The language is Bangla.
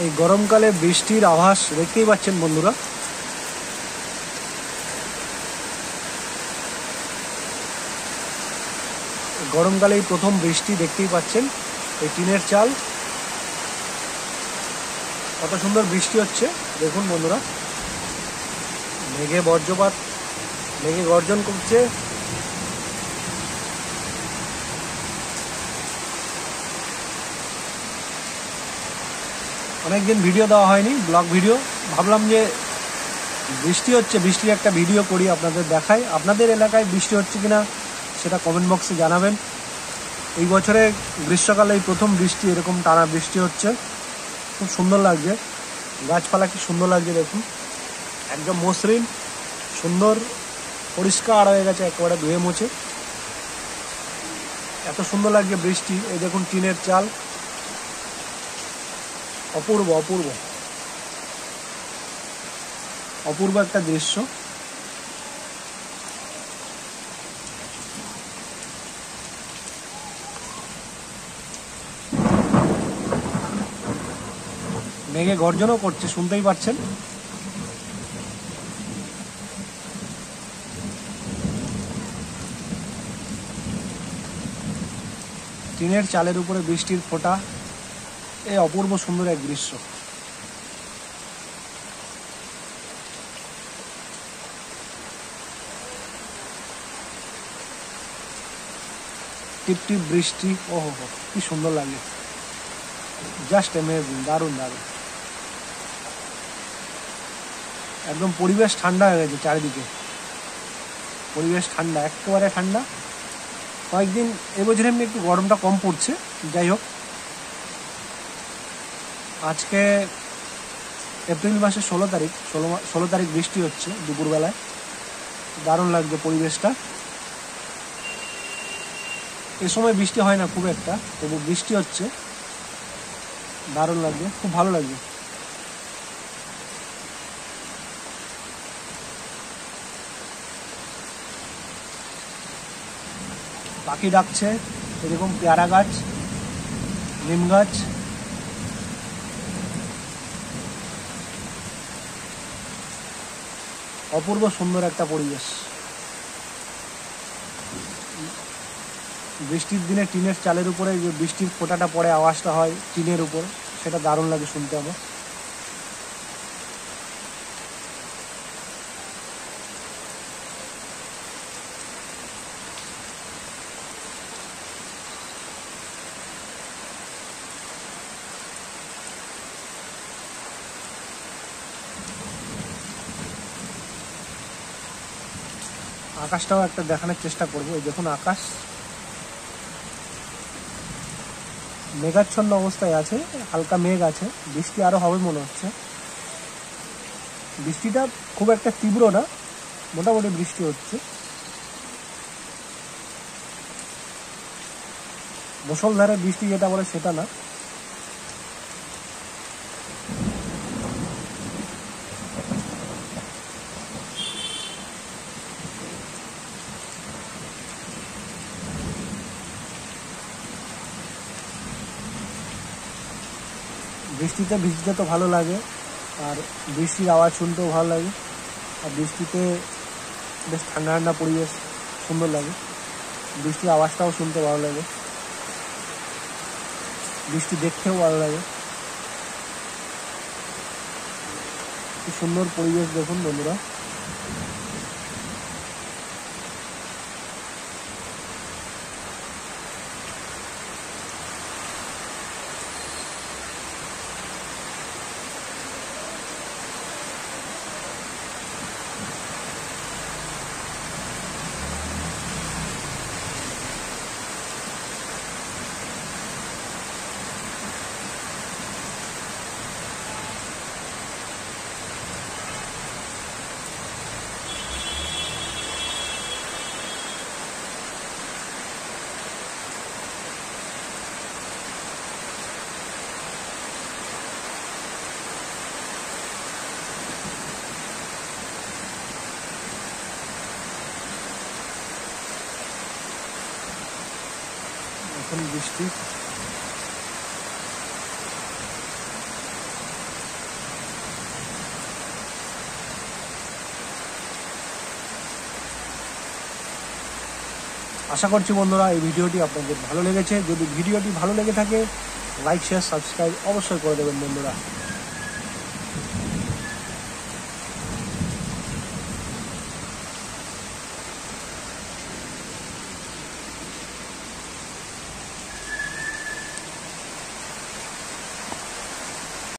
এই গরমকালে বৃষ্টির আভাস দেখতেই পাচ্ছেন বন্ধুরা। গরমকালে এই প্রথম বৃষ্টি দেখতেই পাচ্ছেন। এই টিনের চাল, কত সুন্দর বৃষ্টি হচ্ছে দেখুন বন্ধুরা। মেঘে বজ্রপাত, মেঘে গর্জন করছে। অনেকদিন ভিডিও দেওয়া হয়নি, ব্লগ ভিডিও। ভাবলাম যে বৃষ্টি হচ্ছে, বৃষ্টির একটা ভিডিও করি, আপনাদের দেখাই। আপনাদের এলাকায় বৃষ্টি হচ্ছে কিনা সেটা কমেন্ট বক্সে জানাবেন। এই বছরে গ্রীষ্মকালে এই প্রথম বৃষ্টি, এরকম টানা বৃষ্টি হচ্ছে, খুব সুন্দর লাগছে। গাছপালা কি সুন্দর লাগছে দেখুন, একদম মসৃণ সুন্দর পরিষ্কার হয়ে গেছে, একেবারে ধুয়ে মুছে। এত সুন্দর লাগছে বৃষ্টি। এই দেখুন টিনের চাল, অপূর্ব অপূর্ব অপূর্ব একটা দৃশ্য। মেঘে গর্জনও করছে, শুনতেই পাচ্ছেন। টিনের চালের উপরে বৃষ্টির ফোঁটা, এই অপূর্ব সুন্দর এক দৃশ্য। টিপ টিপ বৃষ্টি, ওহো হো, কি সুন্দর লাগে, জাস্ট অ্যামেজিং, দারুণ দারুণ। একদম পরিবেশ ঠান্ডা হয়ে গেছে, চারিদিকে পরিবেশ ঠান্ডা, একেবারে ঠান্ডা। কয়েকদিন এবছর এমনি একটু গরমটা কম পড়ছে, যাই হোক। আজকে এপ্রিল মাসের 16 তারিখ, 16 তারিখ বৃষ্টি হচ্ছে দুপুরবেলায়। দারুণ লাগছে পরিবেশটা। এ সময় বৃষ্টি হয় না খুব একটা, তবু বৃষ্টি হচ্ছে, দারুণ লাগছে, খুব ভালো লাগছে। পাখি ডাকছে, এরকম পেয়ারা গাছ, নিম গাছ, অপূর্ব সুন্দর একটা পরিবেশ। বৃষ্টির দিনে টিনের চালের উপরে যে বৃষ্টির ফোঁটাটা পড়ে, আওয়াজটা হয় টিনের উপর, সেটা দারুণ লাগে শুনতে আমার। আকাশটাও একটা দেখানোর চেষ্টা করবো। এই দেখুন আকাশ মেঘাচ্ছন্ন অবস্থায় আছে, হালকা মেঘ আছে, বৃষ্টি আরো হবে মনে হচ্ছে। বৃষ্টিটা খুব একটা তীব্র না, মোটামুটি বৃষ্টি হচ্ছে। মুষলধারে বৃষ্টি যেটা বলে সেটা না। বৃষ্টিতে ভিজতে তো ভালো লাগে, আর বৃষ্টির আওয়াজ শুনতেও ভালো লাগে, আর বৃষ্টিতে বেশ ঠান্ডা ঠান্ডা পরিবেশ, সুন্দর লাগে। বৃষ্টির আওয়াজটাও শুনতে ভালো লাগে, বৃষ্টি দেখতেও ভালো লাগে। কি সুন্দর পরিবেশ দেখুন বন্ধুরা। এখন বৃষ্টি, আশা করছি বন্ধুরা এই ভিডিওটি আপনাদের ভালো লেগেছে। যদি ভিডিওটি ভালো লেগে থাকে লাইক শেয়ার সাবস্ক্রাইব অবশ্যই করে দেবেন বন্ধুরা।